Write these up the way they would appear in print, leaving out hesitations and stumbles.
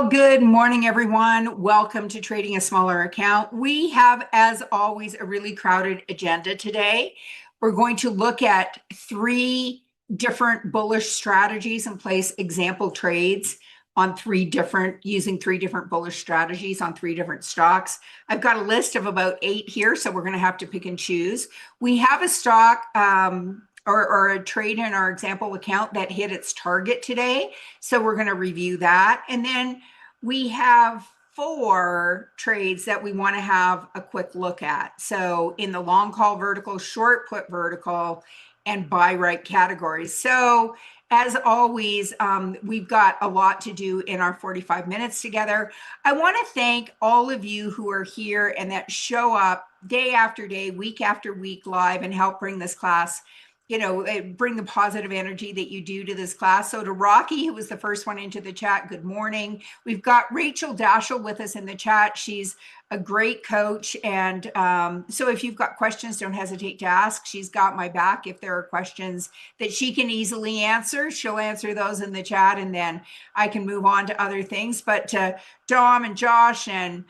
Well, good morning, everyone. Welcome to Trading a Smaller Account. We have, as always, a really crowded agenda today. We're going to look at three different bullish strategies and place example trades on using three different bullish strategies on three different stocks. I've got a list of about 8 here, so we're going to have to pick and choose. We have a stock or a trade in our example account that hit its target today. So we're going to review that. And then we have 4 trades that we want to have a quick look at. So in the long call vertical, short put vertical, and buy right categories. So as always, we've got a lot to do in our 45 minutes together. I want to thank all of you who are here and that show up day after day, week after week live and help bring this class, bring the positive energy that you do to this class. So to Rocky, who was the first one into the chat, good morning. We've got Rachel Dashel with us in the chat. She's a great coach. And so if you've got questions, don't hesitate to ask. She's got my back. If there are questions that she can easily answer, she'll answer those in the chat, and then I can move on to other things. But to Dom and Josh and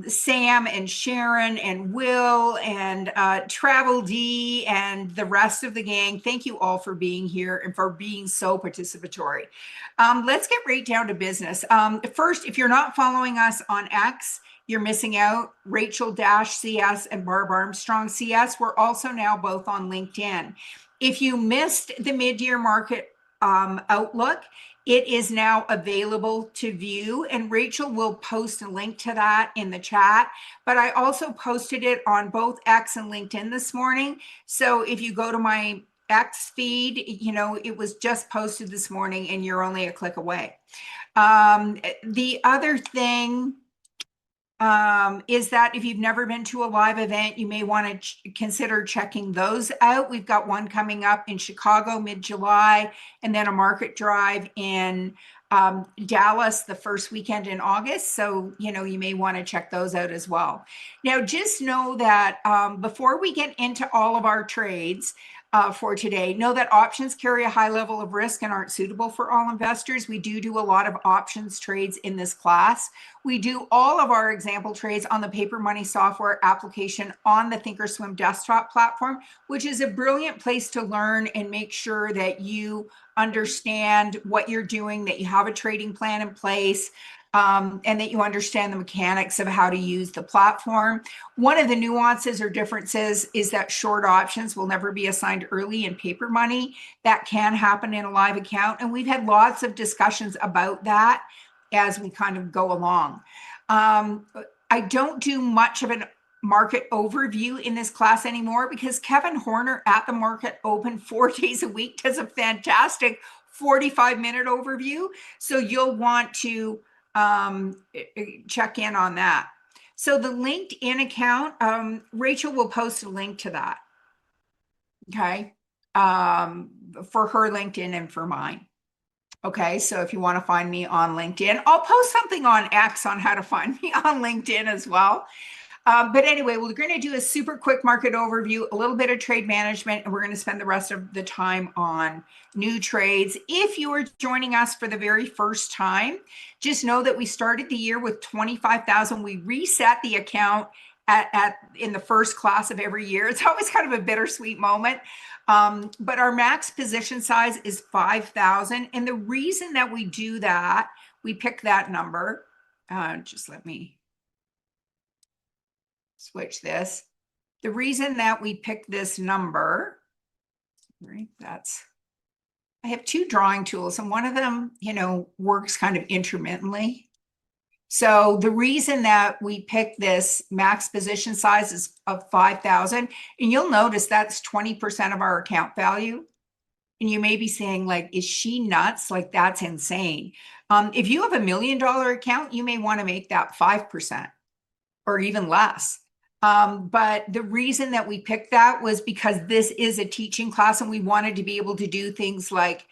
Sam and Sharon and Will and Travel D and the rest of the gang, thank you all for being here and for being so participatory. Let's get right down to business. First, if you're not following us on X, you're missing out. Rachel CS and Barb Armstrong CS. We're also now both on LinkedIn. If you missed the mid-year market outlook, it is now available to view, and Rachel will post a link to that in the chat. But I also posted it on both X and LinkedIn this morning. So if you go to my X feed, it was just posted this morning and you're only a click away. The other thing is that if you've never been to a live event, you may want to consider checking those out. We've got one coming up in Chicago mid-July, and then a market drive in Dallas the first weekend in August. So, you may want to check those out as well. Now, just know that before we get into all of our trades, for today, know that options carry a high level of risk and aren't suitable for all investors. We do a lot of options trades in this class. We do all of our example trades on the Paper Money software application on the Thinkorswim desktop platform, which is a brilliant place to learn and make sure that you understand what you're doing, that you have a trading plan in place, and that you understand the mechanics of how to use the platform. One of the nuances or differences is that short options will never be assigned early in Paper Money. That can happen in a live account, and we've had lots of discussions about that as we kind of go along. I don't do much of an market overview in this class anymore because Kevin Horner at the Market Open 4 days a week does a fantastic 45-minute overview. So you'll want to check in on that. So the LinkedIn account, Rachel will post a link to that. Okay. For her LinkedIn and for mine. Okay. So if you want to find me on LinkedIn, I'll post something on X on how to find me on LinkedIn as well. But anyway, we're going to do a super quick market overview, a little bit of trade management, and we're going to spend the rest of the time on new trades. If you are joining us for the very first time, just know that we started the year with 25,000. We reset the account in the first class of every year. It's always kind of a bittersweet moment. But our max position size is 5,000. And the reason that we do that, we pick that number. Just let me switch this. The reason that we pick this number, right? I have 2 drawing tools, and one of them, works kind of intermittently. So the reason that we pick this max position size is of 5,000, and you'll notice that's 20% of our account value. And you may be saying, like, is she nuts? Like, that's insane. If you have $1 million account, you may want to make that 5% or even less. But the reason that we picked that was because this is a teaching class and we wanted to be able to do things like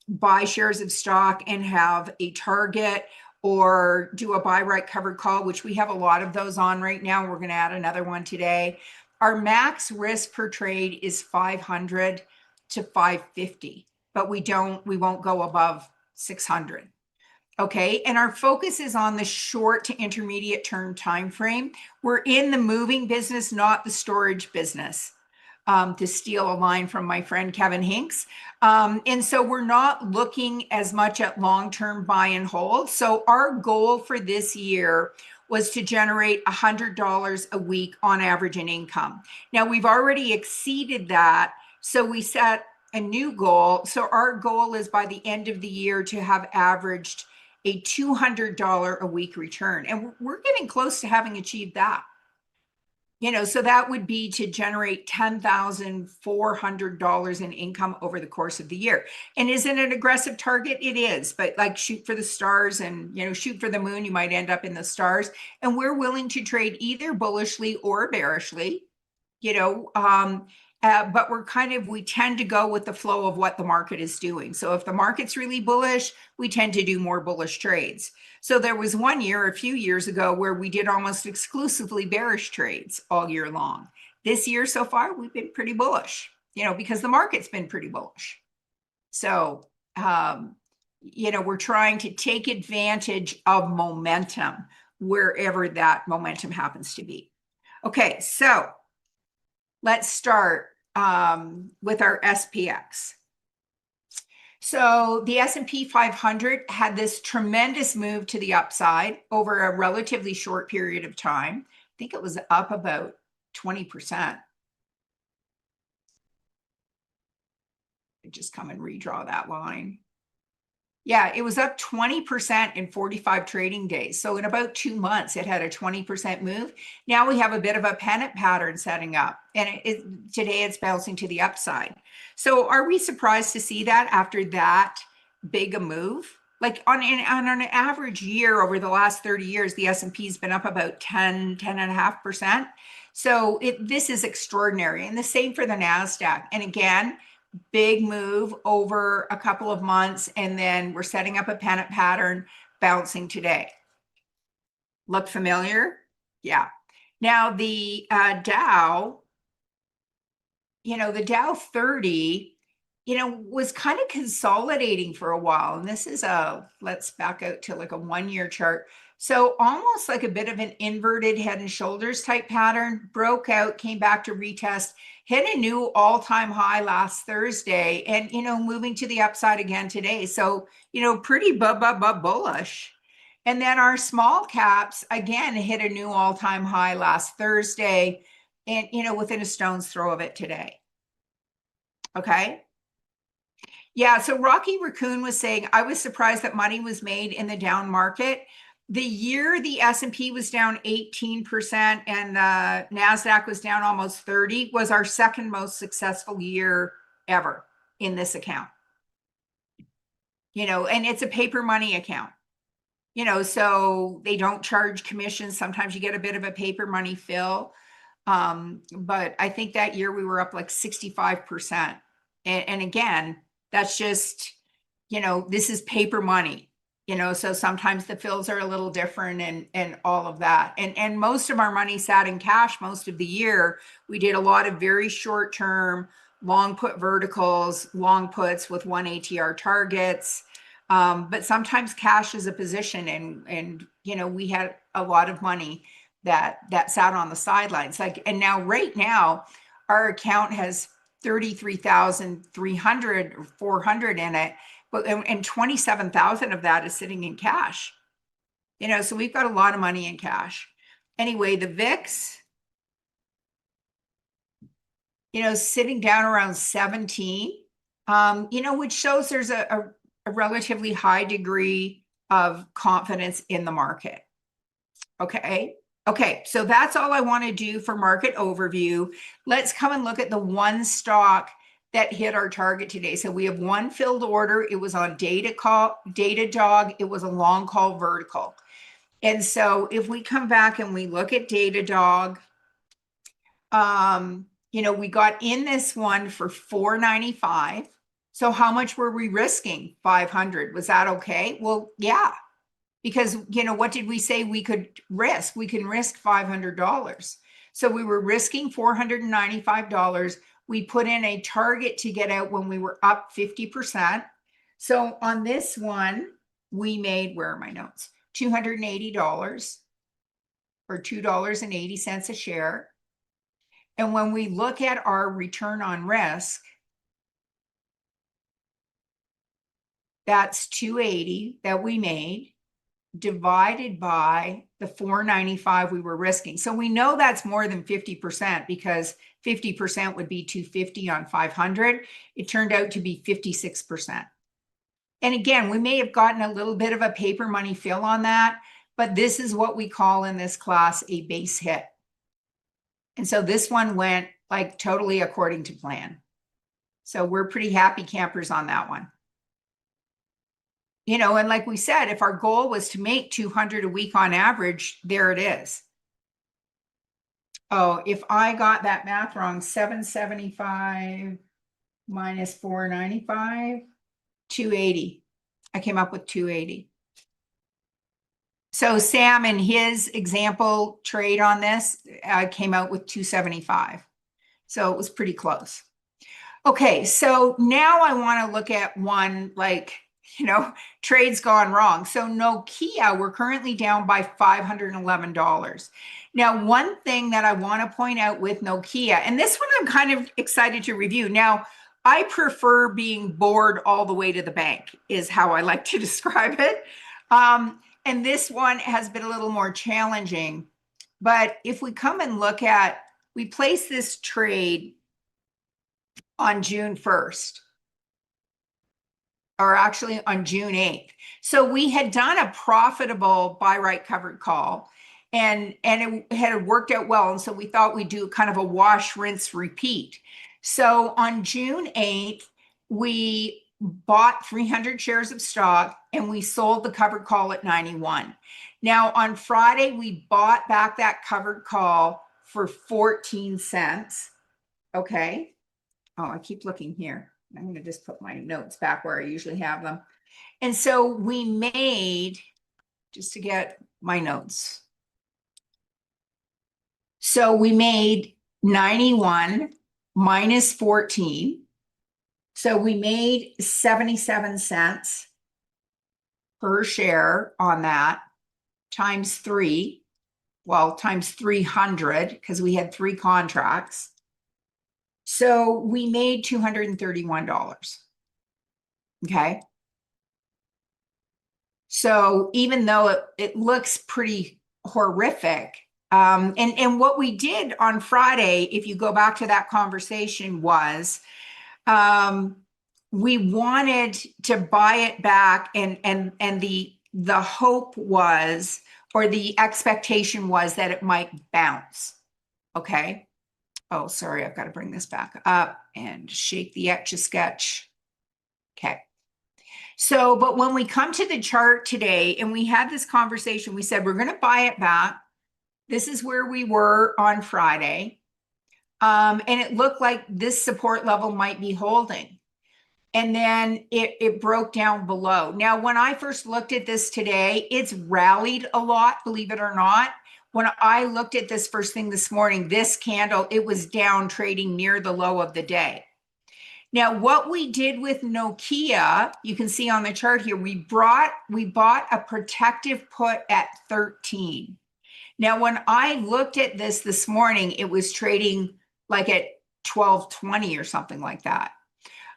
buy shares of stock and have a target, or do a buy right covered call, which we have a lot of those on right now. We're going to add another one today. Our max risk per trade is 500 to 550, but we won't go above 600. Okay, and our focus is on the short to intermediate term time frame. We're in the moving business, not the storage business. To steal a line from my friend Kevin Hinks. And so we're not looking as much at long-term buy and hold. So our goal for this year was to generate $100 a week on average in income. Now we've already exceeded that. So we set a new goal. So our goal is by the end of the year to have averaged a $200 a week return. And we're getting close to having achieved that. So that would be to generate $10,400 in income over the course of the year. And is it an aggressive target? It is, but like shoot for the stars and, shoot for the moon, you might end up in the stars. And we're willing to trade either bullishly or bearishly, but we tend to go with the flow of what the market is doing. So if the market's really bullish, we tend to do more bullish trades. So there was one year, a few years ago, where we did almost exclusively bearish trades all year long. This year so far, we've been pretty bullish, because the market's been pretty bullish. So, we're trying to take advantage of momentum wherever that momentum happens to be. Okay, so let's start with our SPX. So the S&P 500 had this tremendous move to the upside over a relatively short period of time. I think it was up about 20%. Just come and redraw that line. Yeah, it was up 20% in 45 trading days. So in about 2 months, it had a 20% move. Now we have a bit of a pennant pattern setting up, and today it's bouncing to the upside. So are we surprised to see that after that big a move? Like on an average year over the last 30 years, the S&P has been up about 10.5%. So this is extraordinary. And the same for the NASDAQ. And again, big move over a couple of months, and then we're setting up a pennant pattern bouncing today. Look familiar? Yeah. Now the Dow, the Dow 30, was kind of consolidating for a while. And this is let's back out to like a 1-year chart. So almost like a bit of an inverted head and shoulders type pattern, broke out, came back to retest, hit a new all-time high last Thursday, and, moving to the upside again today. So, pretty bullish. And then our small caps, again, hit a new all-time high last Thursday and, within a stone's throw of it today. Okay. Yeah, so Rocky Raccoon was saying, I was surprised that money was made in the down market. The year the S&P was down 18% and the NASDAQ was down almost 30 was our second most successful year ever in this account. And it's a paper money account. So they don't charge commissions. Sometimes you get a bit of a paper money fill. But I think that year we were up like 65%. And again, that's just, this is paper money. So sometimes the fills are a little different and all of that. And most of our money sat in cash most of the year. We did a lot of very short term, long put verticals, long puts with 1 ATR targets. But sometimes cash is a position and we had a lot of money that sat on the sidelines. Right now, our account has 33,300 or 400 in it. And 27,000 of that is sitting in cash. So we've got a lot of money in cash. Anyway, the VIX, sitting down around 17, which shows there's a relatively high degree of confidence in the market. Okay. So that's all I want to do for market overview. Let's come and look at the one stock that hit our target today. So we have one filled order. It was on Datadog. It was a long call vertical. And so if we come back and we look at Datadog, we got in this one for $4.95. So how much were we risking? 500. Was that okay? Well, yeah. Because, what did we say we could risk? We can risk $500. So we were risking $495. We put in a target to get out when we were up 50%. So on this one, we made, where are my notes? $280 or $2.80 a share. And when we look at our return on risk, that's 280 that we made divided by the 495 we were risking. So we know that's more than 50% because 50% would be 250 on 500. It turned out to be 56%. And again, we may have gotten a little bit of a paper money fill on that, but this is what we call in this class a base hit. And so this one went like totally according to plan. So we're pretty happy campers on that one. You know, and like we said, if our goal was to make 200 a week on average, there it is. Oh, if I got that math wrong, 775 minus 495, 280. I came up with 280. So Sam, in his example trade on this, came out with 275. So it was pretty close. Okay, so now I want to look at one like, you know, trade's gone wrong. So Nokia, we're currently down by $511. Now, one thing that I want to point out with Nokia, and this one I'm kind of excited to review. Now, I prefer being bored all the way to the bank, is how I like to describe it. And this one has been a little more challenging. But if we come and look at, we placed this trade on June 1st, or actually on June 8th. So we had done a profitable buy right covered call, and it had worked out well. And so we thought we'd do kind of a wash, rinse, repeat. So on June 8th, we bought 300 shares of stock and we sold the covered call at 91. Now on Friday, we bought back that covered call for 14 cents. Okay. Oh, I keep looking here. I'm going to just put my notes back where I usually have them. And so we made, just to get my notes. So we made 91 minus 14. So we made 77 cents per share on that, times 3. Well, times 300, because we had 3 contracts. So we made $231. Okay. So even though it looks pretty horrific, and what we did on Friday, if you go back to that conversation, was we wanted to buy it back, and the hope was, or the expectation was, that it might bounce. Okay. Oh, sorry, I've got to bring this back up and shake the Etch-a-Sketch. Okay. So, but when we come to the chart today and we had this conversation, we said, we're going to buy it back. This is where we were on Friday. And it looked like this support level might be holding. And then it broke down below. Now, when I first looked at this today, it's rallied a lot, believe it or not. When I looked at this first thing this morning, this candle, it was down, trading near the low of the day. Now, what we did with Nokia, you can see on the chart here, we bought a protective put at 13. Now, when I looked at this morning, it was trading like at 12.20 or something like that.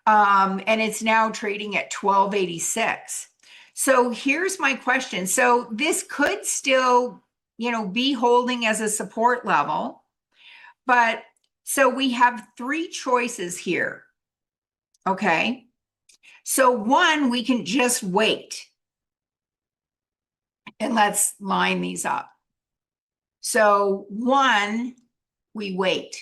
And it's now trading at 12.86. So here's my question. So this could still, you know, be holding as a support level, but so we have 3 choices here. Okay. So one, we can just wait. And let's line these up. So one, we wait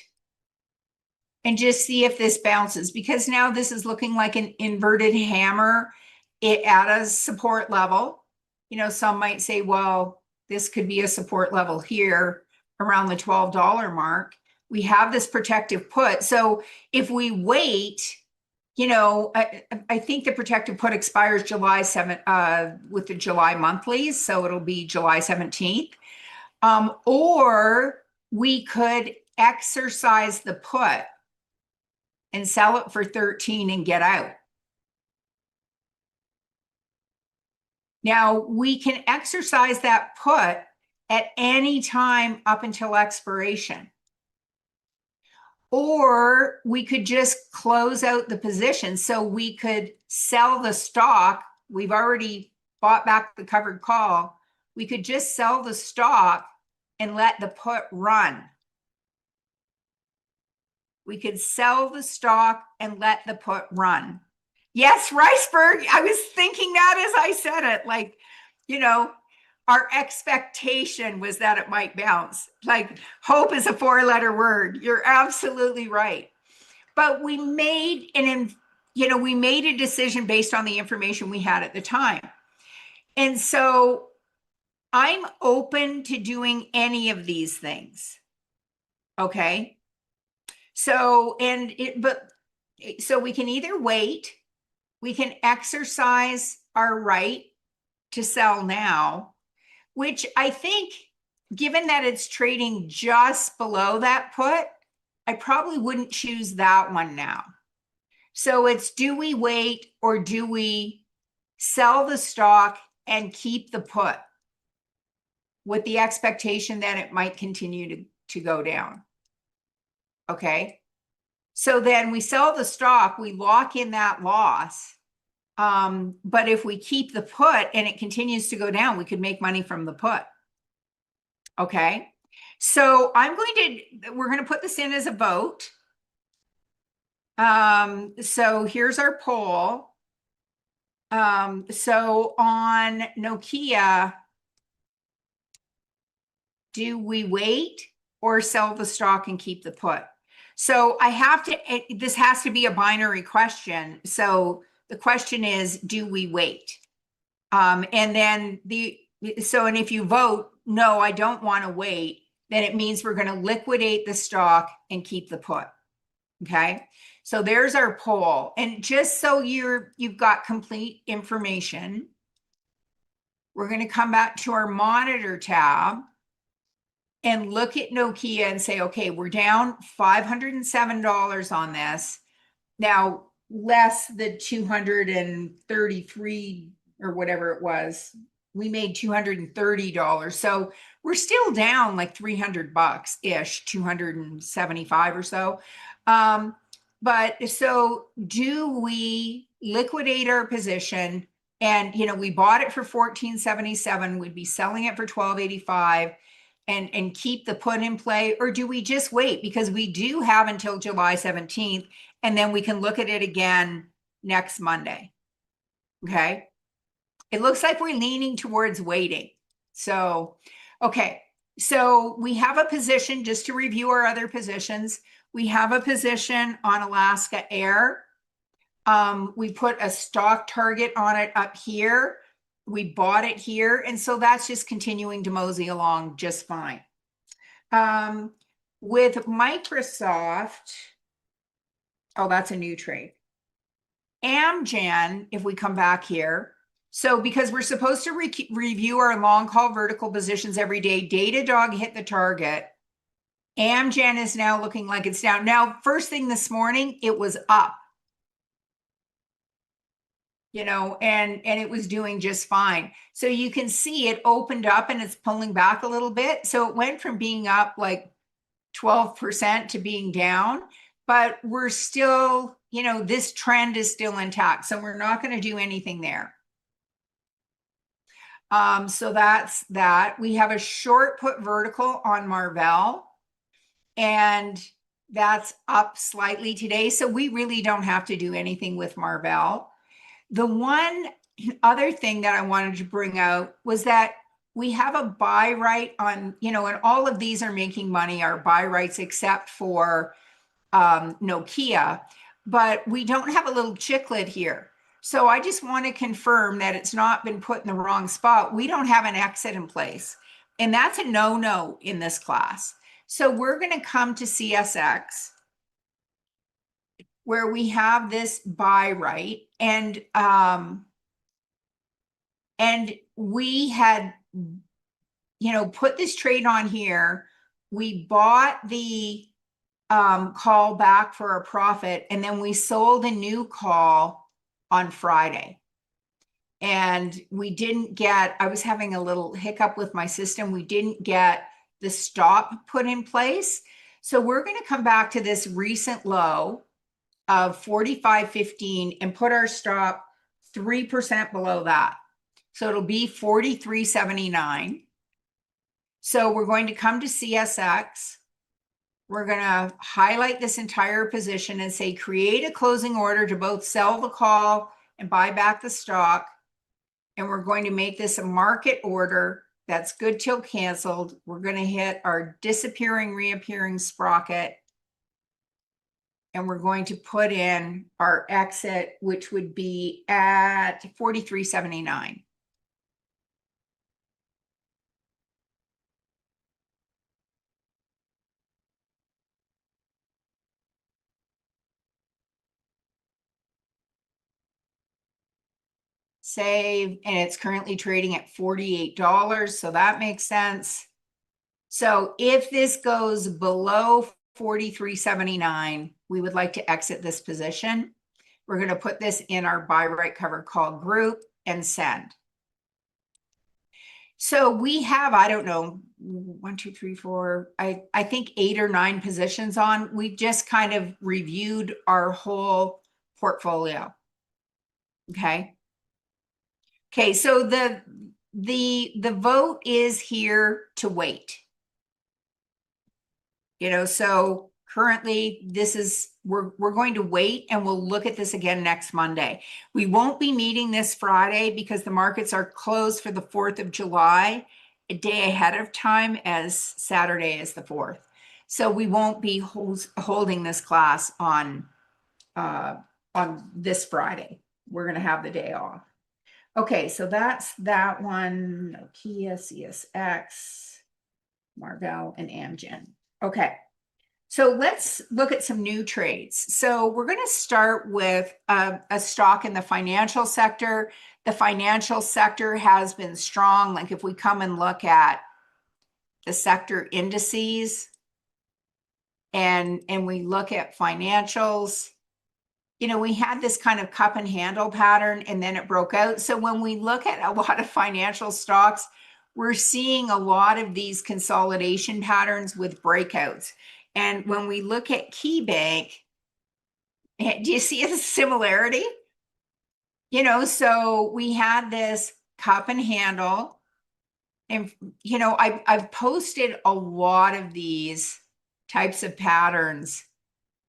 and just see if this bounces, because now this is looking like an inverted hammer at a support level. You know, some might say, well, this could be a support level here around the $12 mark. We have this protective put. So if we wait, you know, I think the protective put expires July 7th with the July monthlies. So it'll be July 17th. Or we could exercise the put and sell it for 13 and get out. Now we can exercise that put at any time up until expiration. Or we could just close out the position. So we could sell the stock. We've already bought back the covered call. We could just sell the stock and let the put run. We could sell the stock and let the put run. Yes, Riceberg. I was thinking that as I said it, like, you know, our expectation was that it might bounce. Like, hope is a 4-letter word. You're absolutely right. But we made we made a decision based on the information we had at the time. And so I'm open to doing any of these things. Okay. So, so we can either wait, we can exercise our right to sell now, which I think, given that it's trading just below that put, I probably wouldn't choose that one now. So it's, do we wait or do we sell the stock and keep the put with the expectation that it might continue to go down? Okay. So then we sell the stock, we lock in that loss. But if we keep the put and it continues to go down, we could make money from the put. Okay. So we're going to put this in as a vote. So here's our poll. So on Nokia, do we wait or sell the stock and keep the put? So this has to be a binary question. So the question is, do we wait? And then and if you vote, no, I don't want to wait, then it means we're going to liquidate the stock and keep the put. Okay. So there's our poll. And just so you've got complete information, we're going to come back to our monitor tab and look at Nokia and say, okay, we're down $507 on this. Now, less the 233 or whatever it was. We made $230. So we're still down like $300-ish, 275 or so. But so do we liquidate our position? And, we bought it for $14.77. We'd be selling it for $12.85 and keep the put in play, or do we just wait? Because we do have until July 17th, and then we can look at it again next Monday. Okay. It looks like we're leaning towards waiting. So, okay. So we have a position, just to review our other positions. We have a position on Alaska Air. We put a stock target on it up here. We bought it here. And so that's just continuing to mosey along just fine. With Microsoft, oh, that's a new trade. Amgen, if we come back here, so because we're supposed to review our long call vertical positions every day, Datadog hit the target. Amgen is now looking like it's down. Now, first thing this morning, it was up. And it was doing just fine. So you can see it opened up and it's pulling back a little bit. So it went from being up like 12% to being down, but we're still, this trend is still intact. So we're not going to do anything there. So that's that. We have a short put vertical on Marvell, and that's up slightly today. So we really don't have to do anything with Marvell. The one other thing that I wanted to bring out was that we have a buy right on, and all of these are making money, our buy rights, except for Nokia, but we don't have a little chiclet here. So I just want to confirm that it's not been put in the wrong spot. We don't have an exit in place, and that's a no-no in this class. So we're going to come to CSX, where we have this buy right, and we had, put this trade on here. We bought the call back for a profit, and then we sold a new call on Friday. And we didn't get, I was having a little hiccup with my system. We didn't get the stop put in place. So we're going to come back to this recent low of 45.15 and put our stop 3% below that. So it'll be 43.79. So we're going to come to CSX. We're going to highlight this entire position and say, create a closing order to both sell the call and buy back the stock. And we're going to make this a market order that's good till canceled. We're going to hit our disappearing, reappearing sprocket. And we're going to put in our exit, which would be at 43.79. Save, and it's currently trading at $48, so that makes sense. So if this goes below 43.79, we would like to exit this position. We're going to put this in our buy right cover call group and send. So we have, I don't know, 1, 2, 3, 4, I think 8 or 9 positions on. We just kind of reviewed our whole portfolio. Okay. Okay, so the vote is here to wait. You know, so currently this is, we're going to wait and we'll look at this again next Monday. We won't be meeting this Friday because the markets are closed for the 4th of July, a day ahead of time, as Saturday is the 4th. So we won't be holding this class on this Friday. We're going to have the day off. Okay, so that's that one. Nokia, CSX, Marvell, and Amgen. Okay, so let's look at some new trades. So we're going to start with a stock in the financial sector. The financial sector has been strong. Like if we come and look at the sector indices and we look at financials, you know, we had this kind of cup and handle pattern and then it broke out. So when we look at a lot of financial stocks, we're seeing a lot of these consolidation patterns with breakouts. And when we look at KeyBank, do you see a similarity? You know, so we had this cup and handle. And, you know, I've posted a lot of these types of patterns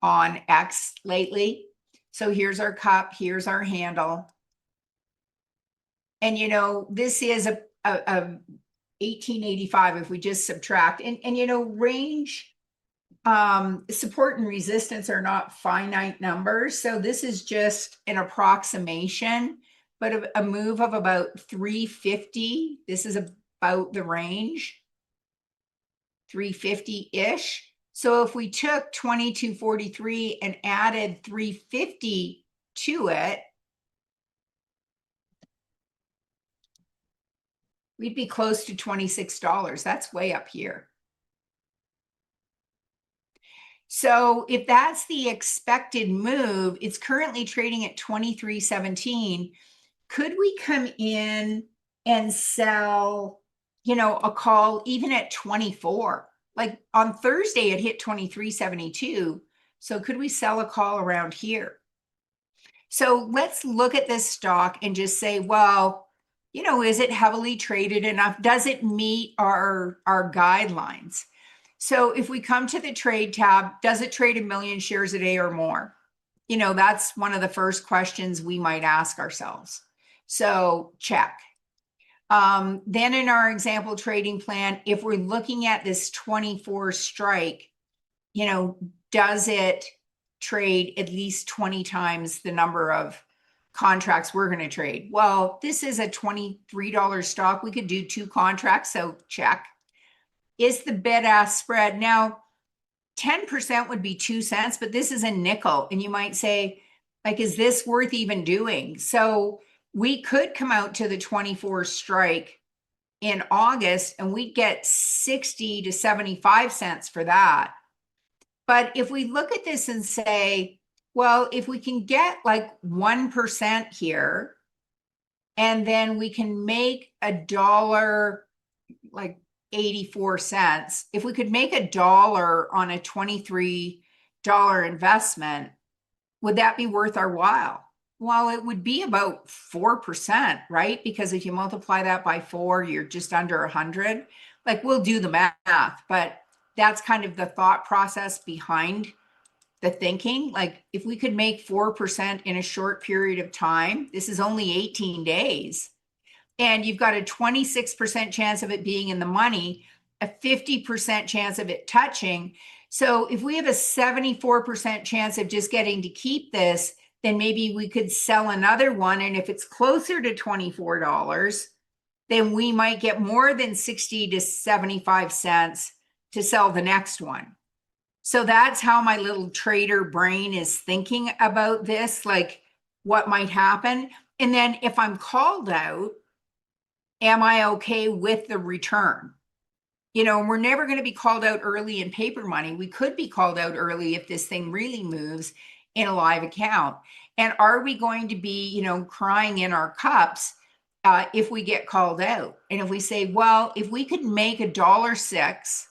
on X lately. So here's our cup, here's our handle. And, you know, this is a 1885 if we just subtract. And you know, range, support and resistance are not finite numbers. So this is just an approximation, but a move of about 350. This is about the range, 350-ish. So if we took 2243 and added 350 to it, we'd be close to $26. That's way up here. So if that's the expected move, it's currently trading at 23.17. Could we come in and sell, you know, a call even at 24? Like on Thursday, it hit 23.72. So could we sell a call around here? So let's look at this stock and just say, well, you know, is it heavily traded enough? Does it meet our guidelines? So if we come to the trade tab, does it trade 1 million shares a day or more? You know, that's one of the first questions we might ask ourselves. So check. Then in our example trading plan, if we're looking at this 24 strike, you know, does it trade at least 20 times the number of contracts we're going to trade? Well, this is a $23 stock. We could do 2 contracts, so check. Is the bid-ask spread? Now, 10% would be 2 cents, but this is a nickel. And you might say, like, is this worth even doing? So we could come out to the 24 strike in August and we'd get 60 to 75 cents for that. But if we look at this and say, well, if we can get like 1% here, and then we can make a dollar, like 84 cents. If we could make a dollar on a $23 investment, would that be worth our while? Well, it would be about 4%, right? Because if you multiply that by 4, you're just under 100. Like, we'll do the math, but that's kind of the thought process behind the thinking. Like, if we could make 4% in a short period of time, this is only 18 days, and you've got a 26% chance of it being in the money, a 50% chance of it touching. So if we have a 74% chance of just getting to keep this, then maybe we could sell another one. And if it's closer to $24, then we might get more than 60 to 75 cents to sell the next one. So that's how my little trader brain is thinking about this, like what might happen. And then if I'm called out, am I okay with the return? You know, we're never going to be called out early in paper money. We could be called out early if this thing really moves in a live account. And are we going to be, you know, crying in our cups if we get called out? And if we say, well, if we could make $1.06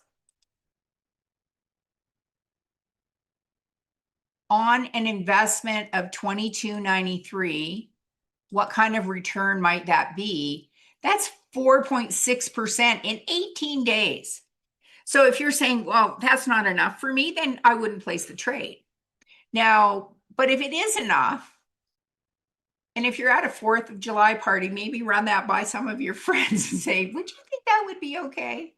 on an investment of $22.93, what kind of return might that be? That's 4.6% in 18 days. So if you're saying, well, that's not enough for me, then I wouldn't place the trade. Now, but if it is enough, and if you're at a 4th of July party, maybe run that by some of your friends and say, would you think that would be okay?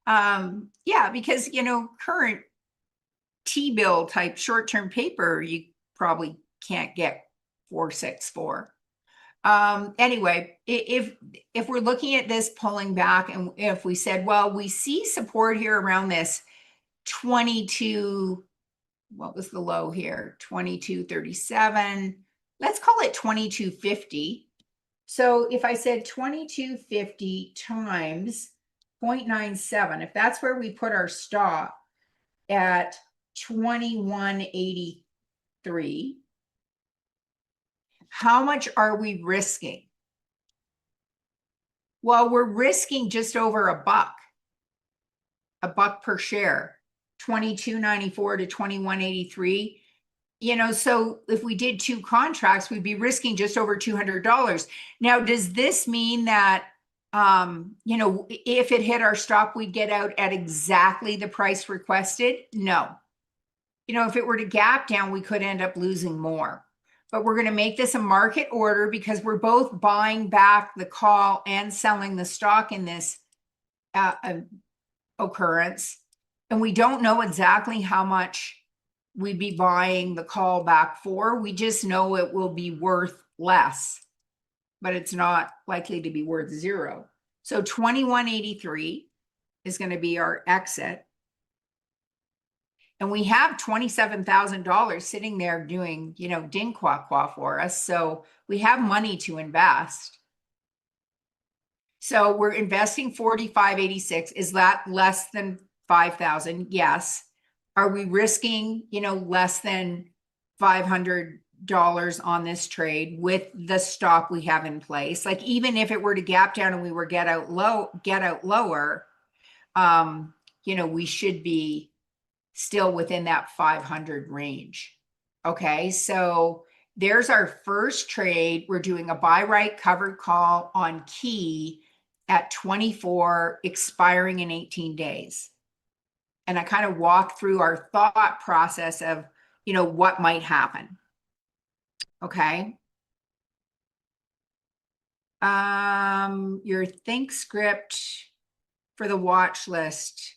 Yeah, because, you know, current T-bill type short-term paper, you probably can't get 464. Anyway, if we're looking at this pulling back, and if we said, well, we see support here around this 22, what was the low here? 22.37. Let's call it 22.50. So if I said 22.50 times 0.97, if that's where we put our stop at 21.83, how much are we risking? Well, we're risking just over a buck per share, 22.94 to 21.83. You know, so if we did 2 contracts, we'd be risking just over $200. Now, does this mean that, you know, if it hit our stop, we'd get out at exactly the price requested? No. You know, if it were to gap down, we could end up losing more. But we're going to make this a market order because we're both buying back the call and selling the stock in this occurrence. And we don't know exactly how much we'd be buying the call back for. We just know it will be worth less, but it's not likely to be worth 0. So 21.83 is going to be our exit. And we have $27,000 sitting there doing, you know, ding quack quack for us. So we have money to invest. So we're investing 45.86. Is that less than 5,000? Yes. Are we risking, you know, less than $500 on this trade with the stop we have in place? Like, even if it were to gap down and we were get out lower, you know, we should be still within that 500 range. Okay, so there's our first trade. We're doing a buy right covered call on Key at 24, expiring in 18 days. And I kind of walk through our thought process of, you know, what might happen. Okay. Your think script for the watch list.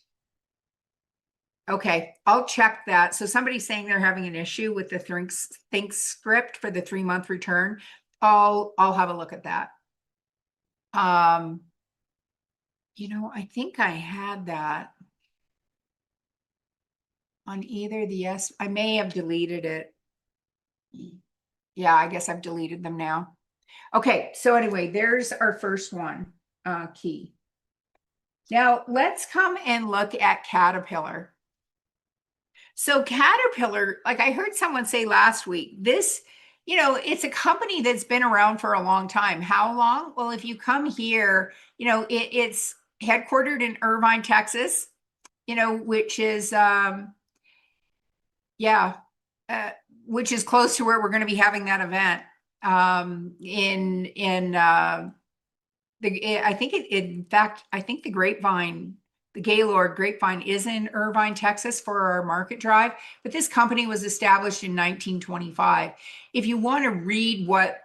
Okay, I'll check that. So somebody's saying they're having an issue with the think script for the 3-month return. I'll have a look at that. You know, I think I had that on either the S. I may have deleted it. Yeah, I guess I've deleted them now. Okay, so anyway, there's our first one, Key. Now let's come and look at Caterpillar. So Caterpillar, like I heard someone say last week, this it's a company that's been around for a long time. How long? Well, if you come here, it's headquartered in Irvine, Texas, which is, yeah, uh, which is close to where we're going to be having that event. I think in fact, I think the Grapevine, the Gaylord Grapevine is in Irvine, Texas for our market drive, but this company was established in 1925. If you want to read what,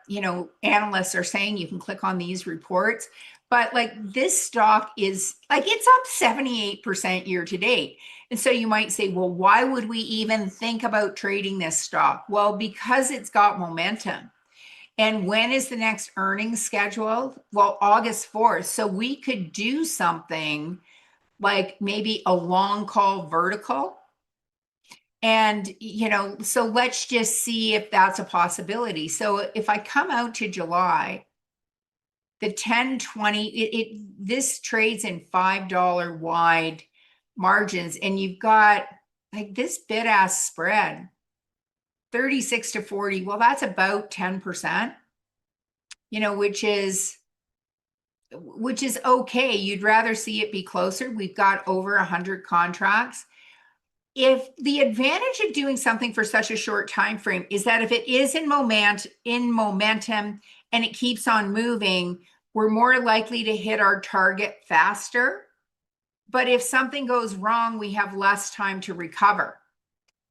analysts are saying, you can click on these reports. But like this stock is like, it's up 78% year to date. And so you might say, well, why would we even think about trading this stock? Well, because it's got momentum. And when is the next earnings scheduled? Well, August 4th. So we could do something like maybe a long call vertical. And, so let's just see if that's a possibility. So if I come out to July, the 1020, this trades in $5 wide margins, and you've got like this bid ask spread 36 to 40. Well, that's about 10%, which is okay. You'd rather see it be closer. We've got over 100 contracts. If the advantage of doing something for such a short time frame is that if it is in momentum and it keeps on moving, we're more likely to hit our target faster. But if something goes wrong, we have less time to recover.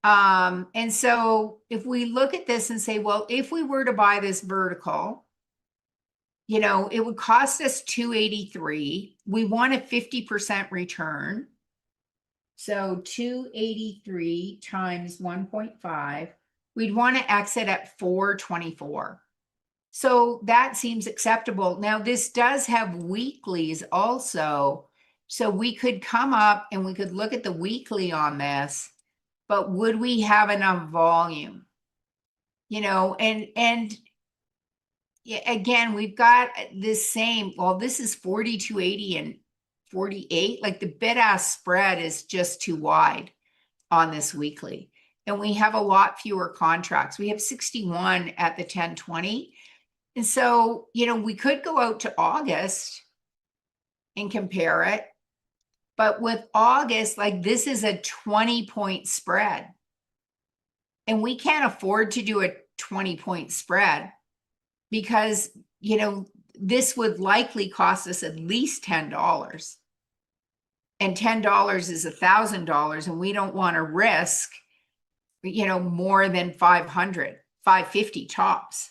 And so if we look at this and say, well, if we were to buy this vertical, it would cost us $283. We want a 50% return. So 283 times 1.5, we'd want to exit at 424. So that seems acceptable. Now, this does have weeklies also. So we could come up and we could look at the weekly on this, but would we have enough volume? And again, we've got this same, well, this is 4280 and 48. Like the bid ask spread is just too wide on this weekly. And we have a lot fewer contracts. We have 61 at the 1020. And so, we could go out to August and compare it. But with August, like this is a 20-point spread. And we can't afford to do a 20-point spread because, this would likely cost us at least $10. And $10 is $1,000. And we don't want to risk, more than 550 tops.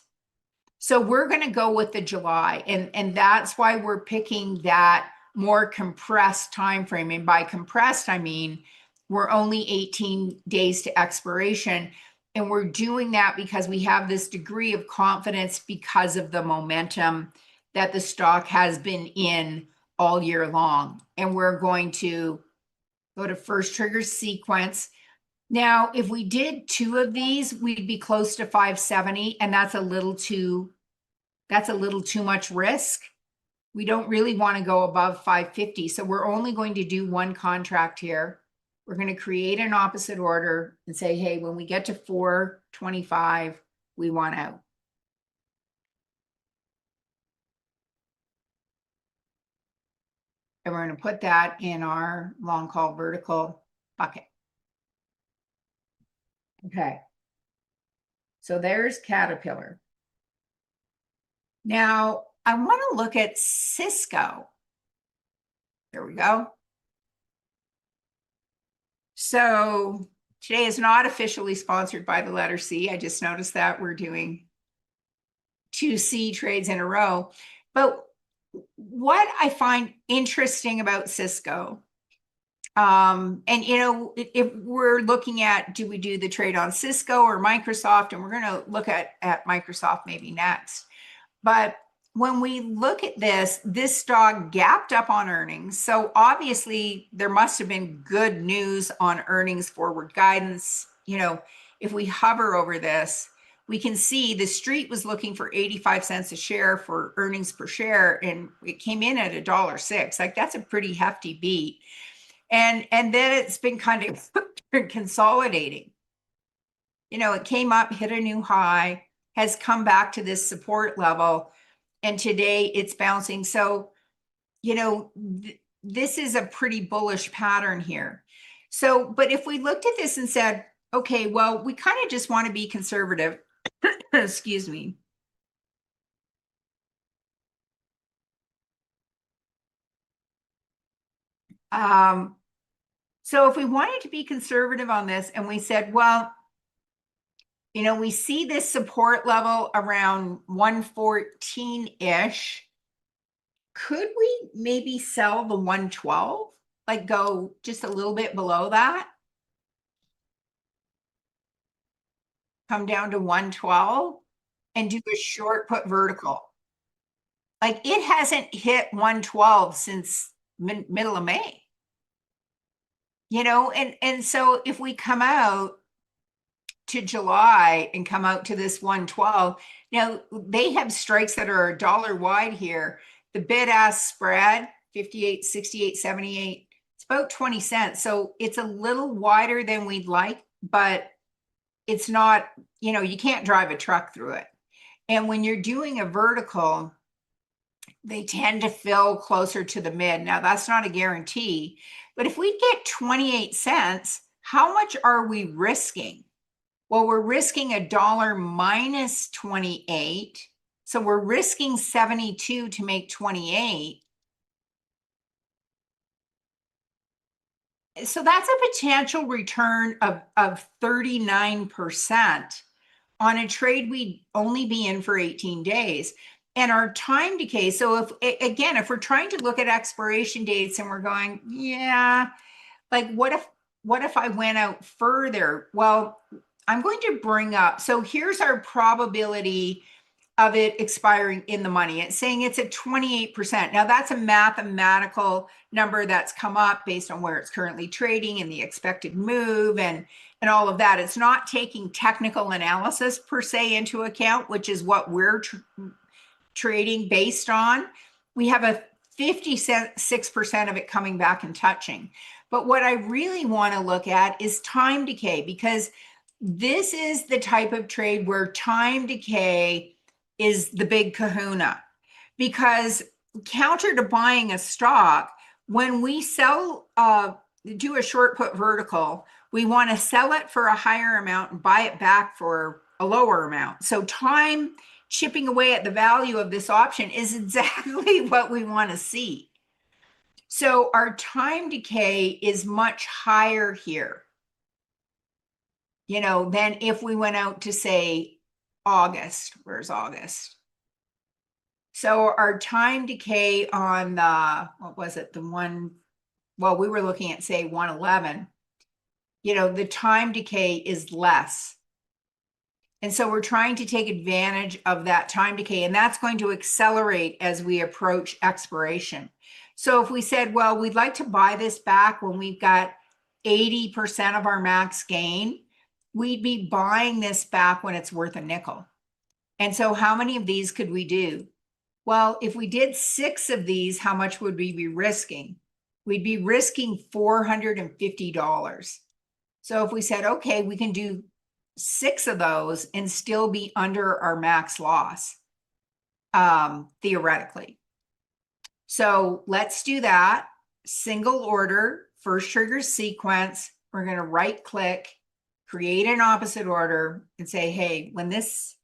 So we're going to go with the July. And that's why we're picking that more compressed time frame. And by compressed, I mean, we're only 18 days to expiration. And we're doing that because we have this degree of confidence because of the momentum that the stock has been in all year long. And we're going to go to first trigger sequence. Now, if we did two of these, we'd be close to 570, and that's a little too much risk. We don't really want to go above 550. So we're only going to do one contract here. We're going to create an opposite order and say, hey, when we get to 425, we want out. And we're going to put that in our long call vertical bucket. Okay. So there's Caterpillar. Now I want to look at Cisco. There we go. So today is not officially sponsored by the letter C. I just noticed that we're doing 2 C trades in a row. But what I find interesting about Cisco, and if we're looking at, do we do the trade on Cisco or Microsoft? And we're going to look at Microsoft maybe next. But when we look at this stock gapped up on earnings. So obviously there must have been good news on earnings forward guidance. If we hover over this, we can see the street was looking for 85 cents a share for earnings per share, and it came in at $1.06. Like that's a pretty hefty beat. And then it's been kind of consolidating. It came up, hit a new high, has come back to this support level, and today it's bouncing. So, you know, this is a pretty bullish pattern here. So, but if we looked at this and said, okay, well, we kind of just want to be conservative, excuse me. So if we wanted to be conservative on this and we said, well, you know, we see this support level around 114-ish. Could we maybe sell the 112? Like go just a little bit below that? Come down to 112 and do a short put vertical. Like it hasn't hit 112 since middle of May. You know, and so if we come out to July and come out to this 112, now they have strikes that are a dollar wide here. The bid ask spread 58, 68, 78. It's about 20 cents. So it's a little wider than we'd like, but it's not, you know, you can't drive a truck through it. And when you're doing a vertical, they tend to fill closer to the mid. Now, that's not a guarantee, but if we get 28 cents, how much are we risking? Well, we're risking a dollar minus 28. So we're risking 72 to make 28. So that's a potential return of 39% on a trade we'd only be in for 18 days. And our time decay, so if, again, if we're trying to look at expiration dates and we're going, yeah, like what if I went out further? Well, I'm going to bring up, so here's our probability of it expiring in the money. It's saying it's at 28%. Now that's a mathematical number that's come up based on where it's currently trading and the expected move and all of that. It's not taking technical analysis per se into account, which is what we're trading based on. We have a 56% of it coming back and touching. But what I really want to look at is time decay, because this is the type of trade where time decay is the big kahuna. Because counter to buying a stock, when we sell, do a short put vertical, we want to sell it for a higher amount and buy it back for a lower amount. So time chipping away at the value of this option is exactly what we want to see. So our time decay is much higher here, you know, than if we went out to say August. Where's August? So our time decay on the, what was it? The one, well, we were looking at say 111, you know, the time decay is less. And so we're trying to take advantage of that time decay, and that's going to accelerate as we approach expiration. So if we said, well, we'd like to buy this back when we've got 80% of our max gain, we'd be buying this back when it's worth a nickel. And so how many of these could we do? Well, if we did 6 of these, how much would we be risking? We'd be risking $450. So if we said, okay, we can do 6 of those and still be under our max loss, theoretically. So let's do that. Single order, first trigger sequence. We're going to right click, create an opposite order and say, hey, when this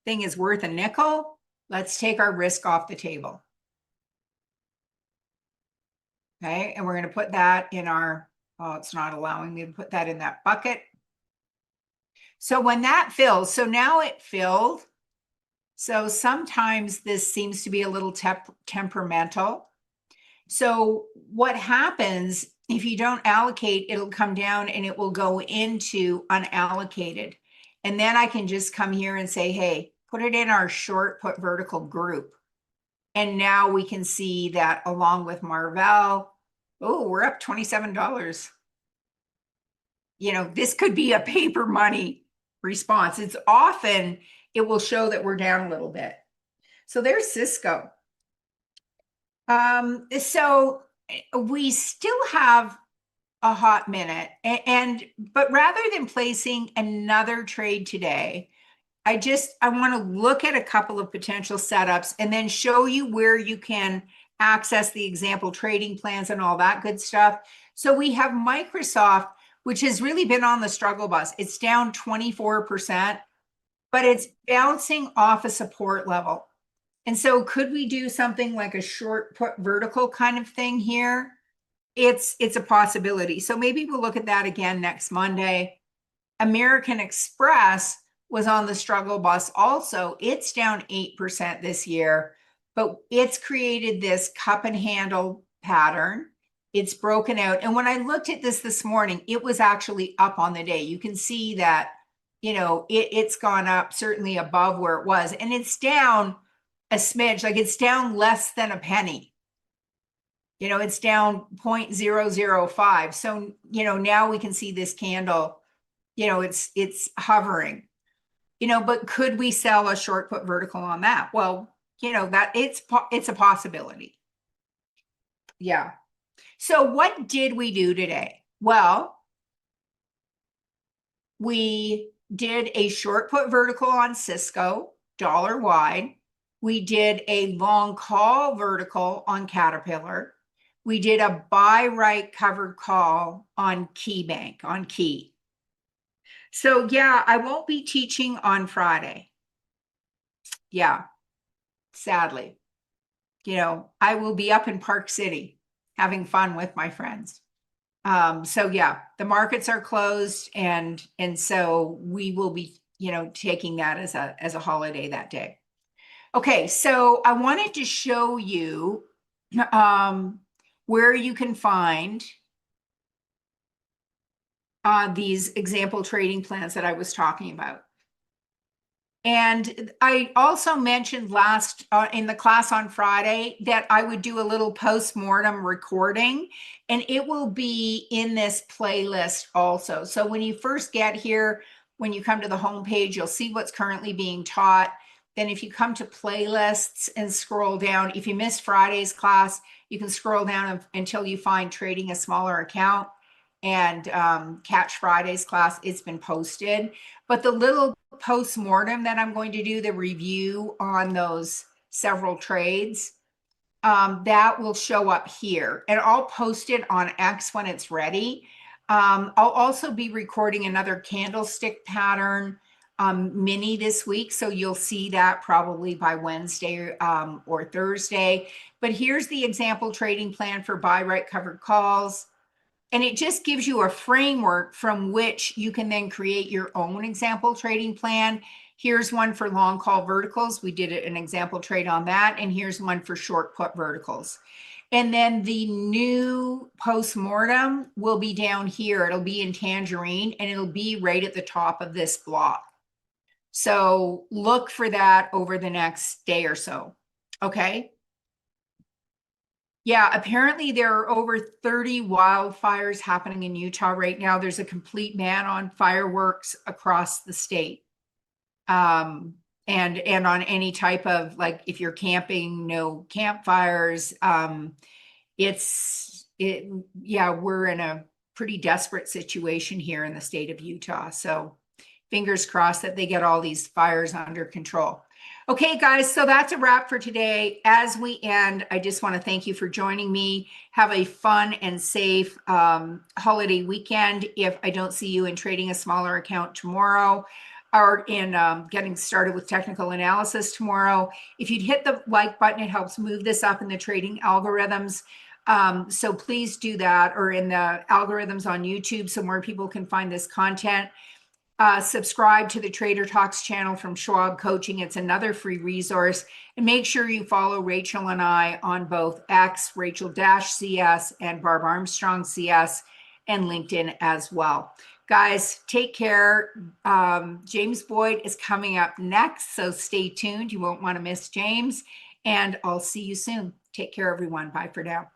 thing is worth a nickel, let's take our risk off the table. Okay, and we're going to put that in our, oh, it's not allowing me to put that in that bucket. So when that fills, so now it filled. So sometimes this seems to be a little temperamental. So what happens if you don't allocate, it'll come down and it will go into unallocated. And then I can just come here and say, hey, put it in our short put vertical group. And now we can see that along with Marvell, oh, we're up $27. You know, this could be a paper money response. It's often, it will show that we're down a little bit. So there's Cisco. So we still have a hot minute, but rather than placing another trade today, I want to look at a couple of potential setups and then show you where you can access the example trading plans and all that good stuff. So we have Microsoft, which has really been on the struggle bus. It's down 24%, but it's bouncing off a support level. And so could we do something like a short put vertical kind of thing here? It's a possibility. So maybe we'll look at that again next Monday. American Express was on the struggle bus also. It's down 8% this year, but it's created this cup and handle pattern. It's broken out. And when I looked at this morning, it was actually up on the day. You can see that, it's gone up certainly above where it was. And it's down a smidge, like it's down less than a penny. It's down 0.005. So, now we can see this candle, it's hovering, but could we sell a short put vertical on that? Well, that it's a possibility. Yeah. So what did we do today? Well, we did a short put vertical on Cisco, dollar wide. We did a long call vertical on Caterpillar. We did a buy right covered call on KeyBank, on Key. So yeah, I won't be teaching on Friday. Yeah, sadly. I will be up in Park City having fun with my friends. So yeah, the markets are closed, and so we will be, taking that as a holiday that day. Okay, so I wanted to show you where you can find these example trading plans that I was talking about. And I also mentioned in the class on Friday that I would do a little post-mortem recording, and it will be in this playlist also. So when you first get here, when you come to the homepage, you'll see what's currently being taught. Then if you come to playlists and scroll down, if you missed Friday's class, you can scroll down until you find Trading a Smaller Account and catch Friday's class. It's been posted. But the little post-mortem that I'm going to do, the review on those several trades, that will show up here. And I'll post it on X when it's ready. I'll also be recording another candlestick pattern mini this week. So you'll see that probably by Wednesday or Thursday. But here's the example trading plan for buy right covered calls. And it just gives you a framework from which you can then create your own example trading plan. Here's one for long call verticals. We did an example trade on that. And here's one for short put verticals. And then the new post-mortem will be down here. It'll be in Tangerine, and it'll be right at the top of this block. So look for that over the next day or so. Okay. Yeah, apparently there are over 30 wildfires happening in Utah right now. There's a complete ban on fireworks across the state. And on any type of, like, if you're camping, no campfires. Yeah, we're in a pretty desperate situation here in the state of Utah. So fingers crossed that they get all these fires under control. Okay, guys, so that's a wrap for today. As we end, I just want to thank you for joining me. Have a fun and safe holiday weekend. If I don't see you in Trading a Smaller Account tomorrow, or in getting started with technical analysis tomorrow, if you'd hit the like button, it helps move this up in the trading algorithms. So please do that, or in the algorithms on YouTube, so more people can find this content. Subscribe to the Trader Talks channel from Schwab Coaching. It's another free resource. And make sure you follow Rachel and I on both X, Rachel-CS, and Barb Armstrong CS, and LinkedIn as well. Guys, take care. James Boyd is coming up next, so stay tuned. You won't want to miss James. And I'll see you soon. Take care, everyone. Bye for now.